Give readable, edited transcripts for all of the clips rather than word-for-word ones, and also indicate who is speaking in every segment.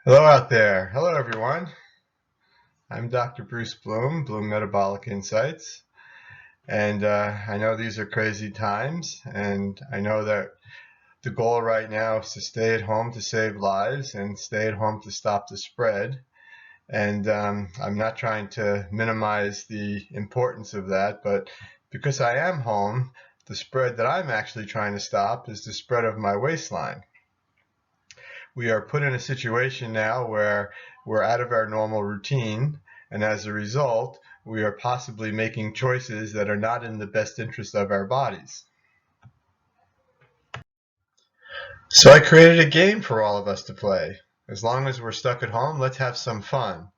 Speaker 1: Hello out there. Hello everyone. I'm Dr. Bruce Bloom, Bloom Metabolic Insights. And I know these are crazy times, and I know that the goal right now is to stay at home to save lives and stay at home to stop the spread. And I'm not trying to minimize the importance of that, but because I am home, the spread that I'm actually trying to stop is the spread of my waistline. We are put in a situation now where we're out of our normal routine, and as a result, we are possibly making choices that are not in the best interest of our bodies. So I created a game for all of us to play. As long as we're stuck at home, let's have some fun.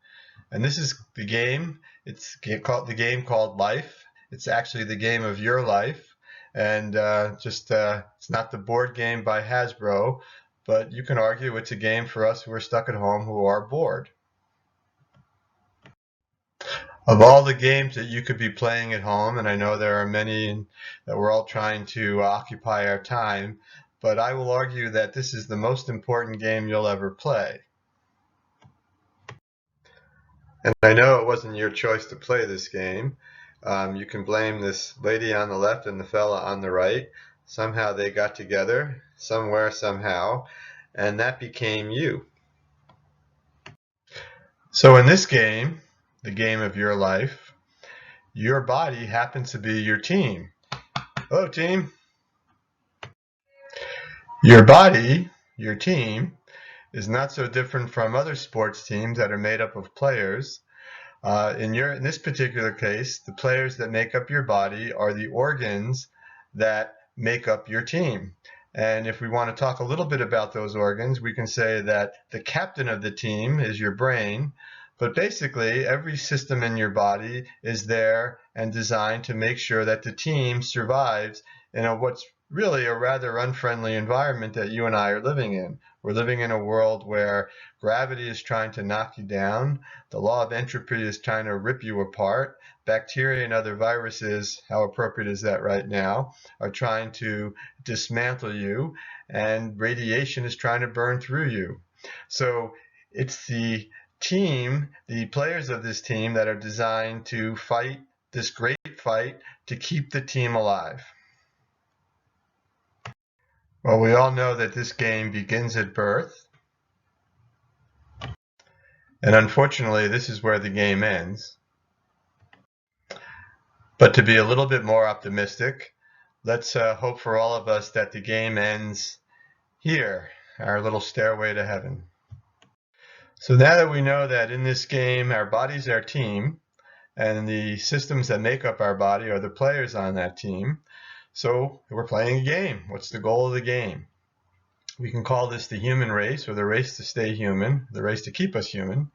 Speaker 1: And this is the game. It's called the game called Life. It's actually the game of your life. And it's not the board game by Hasbro, but you can argue it's a game for us who are stuck at home who are bored. Of all the games that you could be playing at home, and I know there are many that we're all trying to occupy our time, but I will argue that this is the most important game you'll ever play. And I know it wasn't your choice to play this game. You can blame this lady on the left and the fella on the right. Somehow they got together, somewhere, somehow, and that became you. So in this game, the game of your life, your body happens to be your team. Hello, team. Your body, your team, is not so different from other sports teams that are made up of players. In this particular case, the players that make up your body are the organs that make up your team. And if we want to talk a little bit about those organs, we can say that the captain of the team is your brain, but basically every system in your body is there and designed to make sure that the team survives in what's really a rather unfriendly environment that you and I are living in. We're living in a world where gravity is trying to knock you down. The law of entropy is trying to rip you apart. Bacteria and other viruses, how appropriate is that right now, are trying to dismantle you, and radiation is trying to burn through you. So it's the team, the players of this team that are designed to fight this great fight to keep the team alive. Well, we all know that this game begins at birth, and unfortunately, this is where the game ends. But to be a little bit more optimistic, let's hope for all of us that the game ends here, our little stairway to heaven. So now that we know that in this game, our body's our team, and the systems that make up our body are the players on that team, so we're playing a game. What's the goal of the game? We can call this the human race, or the race to stay human, the race to keep us human.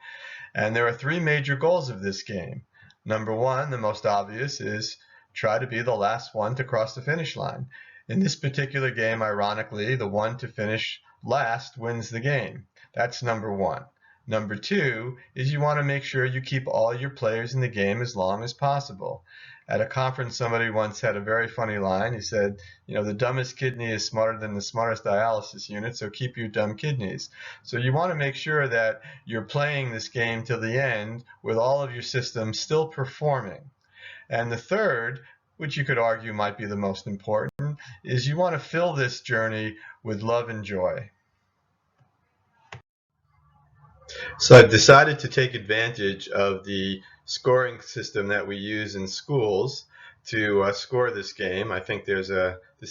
Speaker 1: And there are three major goals of this game. Number one, the most obvious, is try to be the last one to cross the finish line. In this particular game, ironically, the one to finish last wins the game. That's number one. Number two is you want to make sure you keep all your players in the game as long as possible. At a conference, somebody once had a very funny line. He said, the dumbest kidney is smarter than the smartest dialysis unit, so keep your dumb kidneys. So you want to make sure that you're playing this game till the end with all of your systems still performing. And the third, which you could argue might be the most important, is you want to fill this journey with love and joy. So I've decided to take advantage of the scoring system that we use in schools to score this game. I think this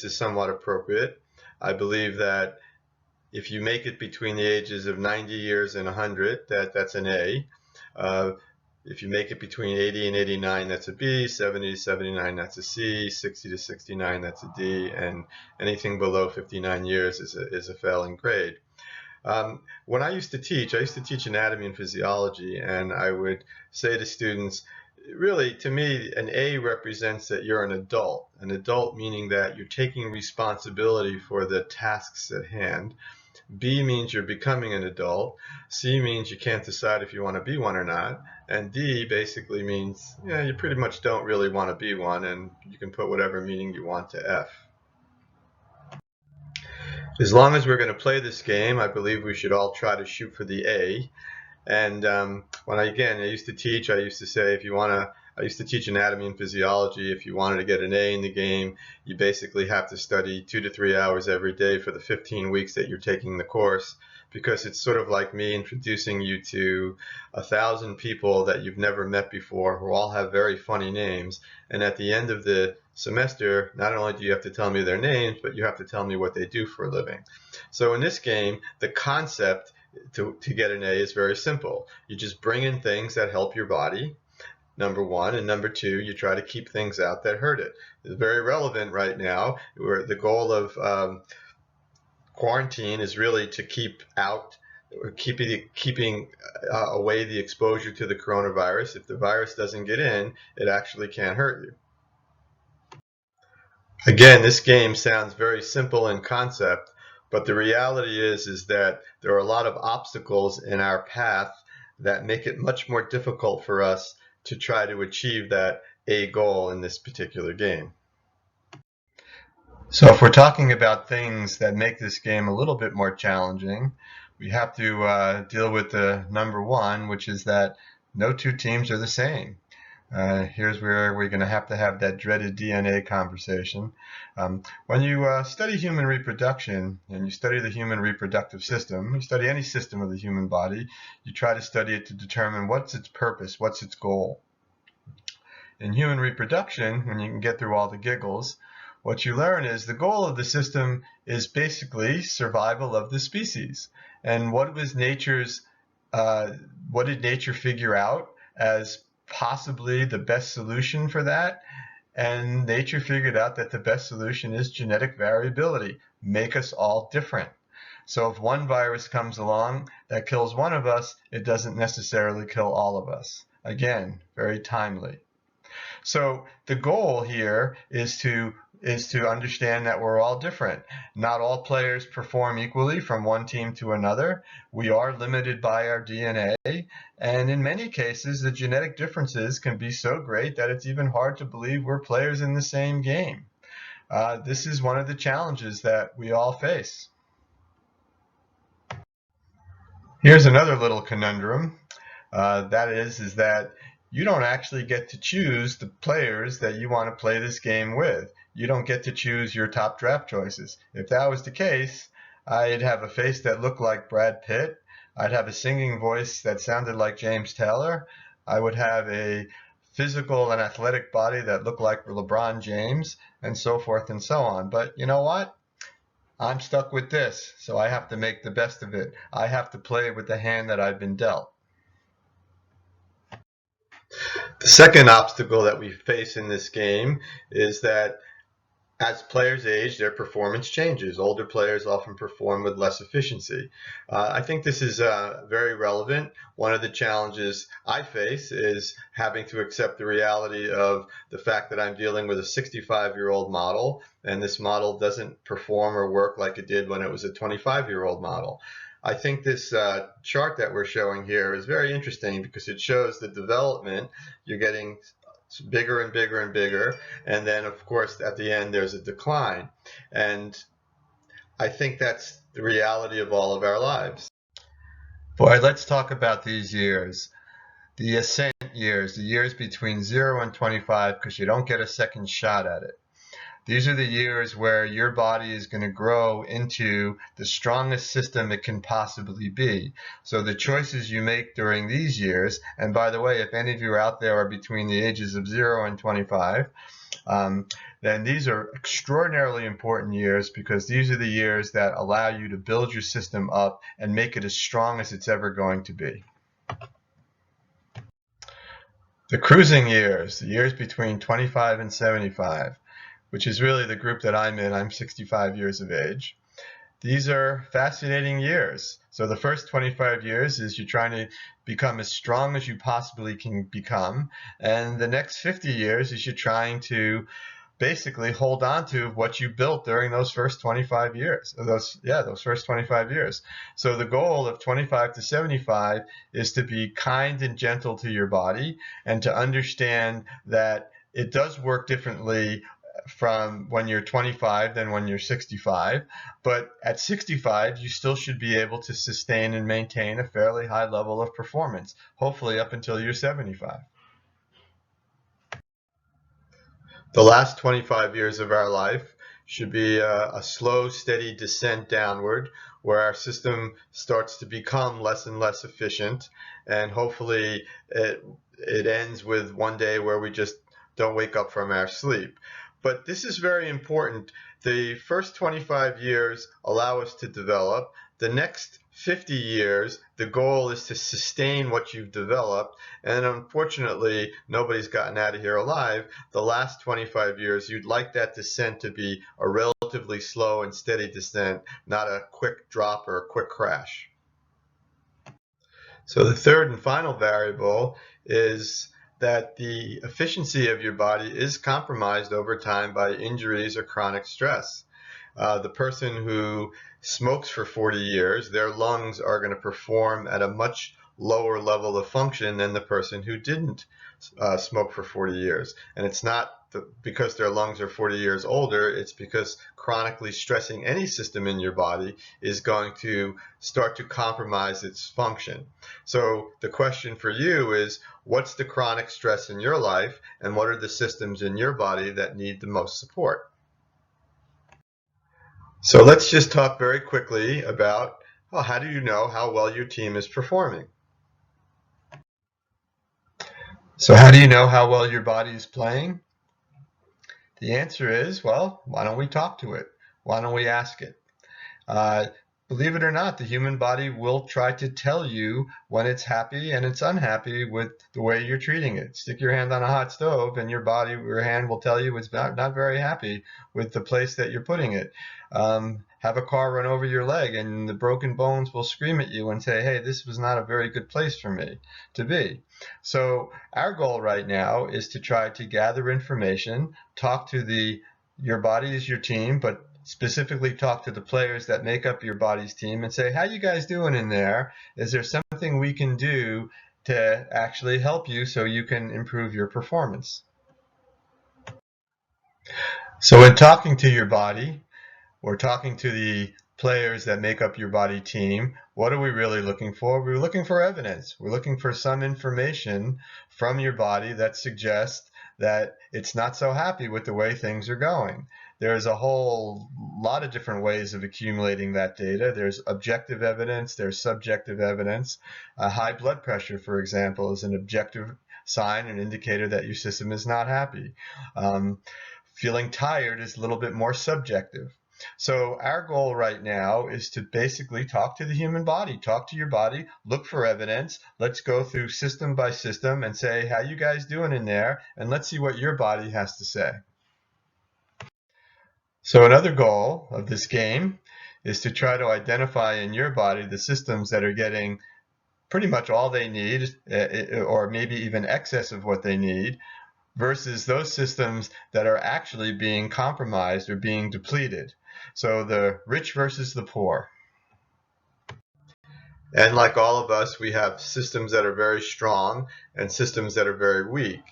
Speaker 1: is somewhat appropriate. I believe that if you make it between the ages of 90 years and 100, that's an A. If you make it between 80 and 89, that's a B. 70 to 79, that's a C. 60 to 69, that's a D. And anything below 59 years is a failing grade. When I used to teach anatomy and physiology, and I would say to students, really, to me, an A represents that you're an adult meaning that you're taking responsibility for the tasks at hand. B means you're becoming an adult. C means you can't decide if you want to be one or not. And D basically means, you pretty much don't really want to be one, and you can put whatever meaning you want to F. As long as we're going to play this game, I believe we should all try to shoot for the A. And when I used to teach, I used to say I used to teach anatomy and physiology. If you wanted to get an A in the game, you basically have to study 2 to 3 hours every day for the 15 weeks that you're taking the course, because it's sort of like me introducing you to 1,000 people that you've never met before who all have very funny names. And at the end of the semester, not only do you have to tell me their names, but you have to tell me what they do for a living. So in this game, the concept to get an A is very simple. You just bring in things that help your body, number one, and number two, you try to keep things out that hurt it. It's very relevant right now, where the goal of quarantine is really to keep out, keeping away the exposure to the coronavirus. If the virus doesn't get in, it actually can't hurt you. Again, this game sounds very simple in concept, but the reality is that there are a lot of obstacles in our path that make it much more difficult for us to try to achieve that A goal in this particular game. So if we're talking about things that make this game a little bit more challenging, we have to deal with the number one, which is that no two teams are the same. Here's where we're going to have that dreaded DNA conversation. When you study human reproduction and you study the human reproductive system, you study any system of the human body, you try to study it to determine what's its purpose, what's its goal. In human reproduction, when you can get through all the giggles, what you learn is the goal of the system is basically survival of the species. And what did nature figure out as possibly the best solution for that? And nature figured out that the best solution is genetic variability, make us all different. So if one virus comes along that kills one of us, it doesn't necessarily kill all of us. Again, very timely. So the goal here is to understand that we're all different. Not all players perform equally from one team to another. We are limited by our DNA, and in many cases, the genetic differences can be so great that it's even hard to believe we're players in the same game. This is one of the challenges that we all face. Here's another little conundrum. That is that you don't actually get to choose the players that you want to play this game with. You don't get to choose your top draft choices. If that was the case, I'd have a face that looked like Brad Pitt. I'd have a singing voice that sounded like James Taylor. I would have a physical and athletic body that looked like LeBron James, and so forth and so on. But you know what? I'm stuck with this, so I have to make the best of it. I have to play with the hand that I've been dealt. The second obstacle that we face in this game is that as players age, their performance changes. Older players often perform with less efficiency. I think this is very relevant. One of the challenges I face is having to accept the reality of the fact that I'm dealing with a 65-year-old model, and this model doesn't perform or work like it did when it was a 25-year-old model. I think this chart that we're showing here is very interesting because it shows the development. You're getting bigger and bigger and bigger, and then of course at the end there's a decline, and I think that's the reality of all of our lives. Boy, let's talk about these years, the ascent years, the years between 0 and 25, because you don't get a second shot at it. These are the years where your body is going to grow into the strongest system it can possibly be. So the choices you make during these years, and by the way, if any of you out there are between the ages of 0 and 25, then these are extraordinarily important years, because these are the years that allow you to build your system up and make it as strong as it's ever going to be. The cruising years, the years between 25 and 75, which is really the group that I'm in. I'm 65 years of age. These are fascinating years. So the first 25 years is you're trying to become as strong as you possibly can become. And the next 50 years is you're trying to basically hold on to what you built during those first 25 years. Those first 25 years. So the goal of 25 to 75 is to be kind and gentle to your body and to understand that it does work differently from when you're 25 than when you're 65, but at 65 you still should be able to sustain and maintain a fairly high level of performance, hopefully up until you're 75. The last 25 years of our life should be a slow, steady descent downward, where our system starts to become less and less efficient, and hopefully it ends with one day where we just don't wake up from our sleep. But this is very important. The first 25 years allow us to develop. The next 50 years, the goal is to sustain what you've developed, and unfortunately, nobody's gotten out of here alive. The last 25 years, you'd like that descent to be a relatively slow and steady descent, not a quick drop or a quick crash. So the third and final variable is that the efficiency of your body is compromised over time by injuries or chronic stress. The person who smokes for 40 years, their lungs are going to perform at a much lower level of function than the person who didn't smoke for 40 years. And it's not because their lungs are 40 years older, it's because chronically stressing any system in your body is going to start to compromise its function. So the question for you is, what's the chronic stress in your life, and what are the systems in your body that need the most support? So let's just talk very quickly about, well, how do you know how well your team is performing? So how do you know how well your body is playing? The answer is, well, why don't we talk to it? Why don't we ask it? Believe it or not, the human body will try to tell you when it's happy and it's unhappy with the way you're treating it. Stick your hand on a hot stove and your hand will tell you it's not very happy with the place that you're putting it. Have a car run over your leg and the broken bones will scream at you and say, hey, this was not a very good place for me to be. So our goal right now is to try to gather information, talk to your body is your team, but specifically talk to the players that make up your body's team and say, how you guys doing in there? Is there something we can do to actually help you so you can improve your performance? So in talking to your body, or talking to the players that make up your body team, what are we really looking for? We're looking for evidence. We're looking for some information from your body that suggests that it's not so happy with the way things are going. There's a whole lot of different ways of accumulating that data. There's objective evidence, there's subjective evidence. High blood pressure, for example, is an objective sign, an indicator that your system is not happy. Feeling tired is a little bit more subjective. So our goal right now is to basically talk to the human body, talk to your body, look for evidence. Let's go through system by system and say, how you guys doing in there? And let's see what your body has to say. So another goal of this game is to try to identify in your body the systems that are getting pretty much all they need, or maybe even excess of what they need, versus those systems that are actually being compromised or being depleted. So the rich versus the poor. And like all of us, we have systems that are very strong and systems that are very weak.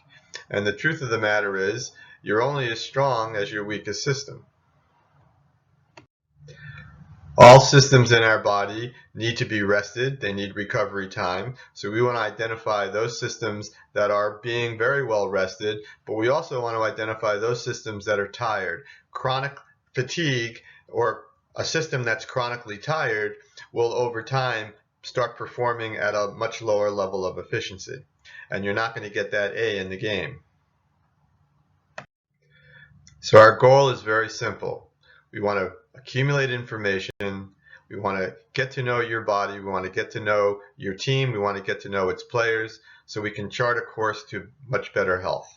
Speaker 1: And the truth of the matter is, you're only as strong as your weakest system. All systems in our body need to be rested. They need recovery time. So we want to identify those systems that are being very well rested, but we also want to identify those systems that are tired. Chronic fatigue, or a system that's chronically tired, will over time start performing at a much lower level of efficiency. And you're not going to get that A in the game. So our goal is very simple. We want to accumulate information. We want to get to know your body. We want to get to know your team. We want to get to know its players so we can chart a course to much better health.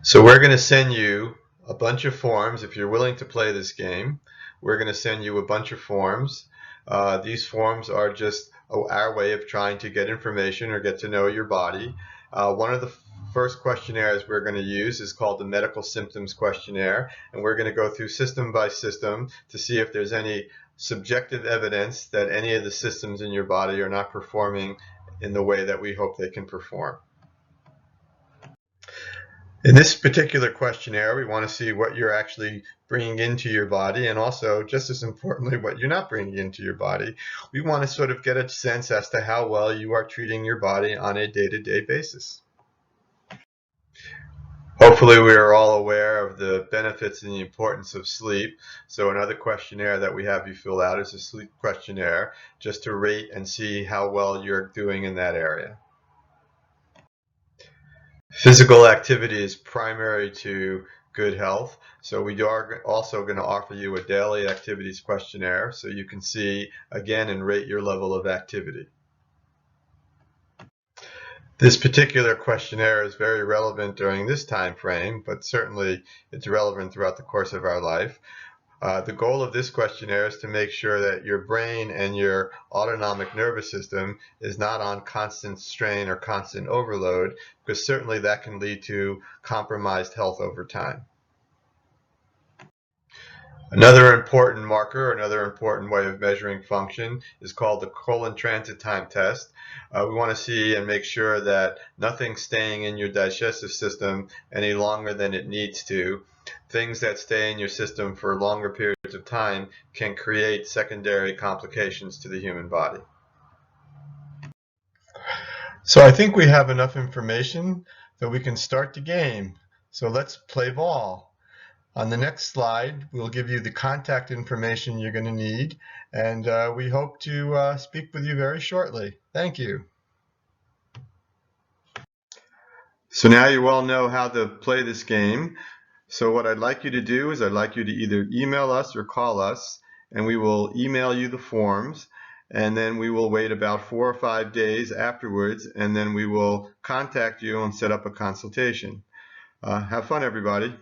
Speaker 1: So we're going to send you a bunch of forms. If you're willing to play this game, we're going to send you a bunch of forms. These forms are just our way of trying to get information or get to know your body. One of the first questionnaires we're going to use is called the Medical Symptoms Questionnaire, and we're going to go through system by system to see if there's any subjective evidence that any of the systems in your body are not performing in the way that we hope they can perform. In this particular questionnaire, we want to see what you're actually bringing into your body, and also, just as importantly, what you're not bringing into your body. We want to sort of get a sense as to how well you are treating your body on a day-to-day basis. Hopefully we are all aware of the benefits and the importance of sleep. So another questionnaire that we have you fill out is a sleep questionnaire, just to rate and see how well you're doing in that area. Physical activity is primary to good health. So we are also going to offer you a daily activities questionnaire so you can see again and rate your level of activity. This particular questionnaire is very relevant during this time frame, but certainly it's relevant throughout the course of our life. The goal of this questionnaire is to make sure that your brain and your autonomic nervous system is not on constant strain or constant overload, because certainly that can lead to compromised health over time. Another important marker, another important way of measuring function is called the colon transit time test. We want to see and make sure that nothing's staying in your digestive system any longer than it needs to. Things that stay in your system for longer periods of time can create secondary complications to the human body. So I think we have enough information that we can start the game. So let's play ball. On the next slide, we'll give you the contact information you're going to need, and we hope to speak with you very shortly. Thank you. So now you all know how to play this game. So what I'd like you to do is I'd like you to either email us or call us, and we will email you the forms, and then we will wait about 4 or 5 days afterwards, and then we will contact you and set up a consultation. Have fun, everybody.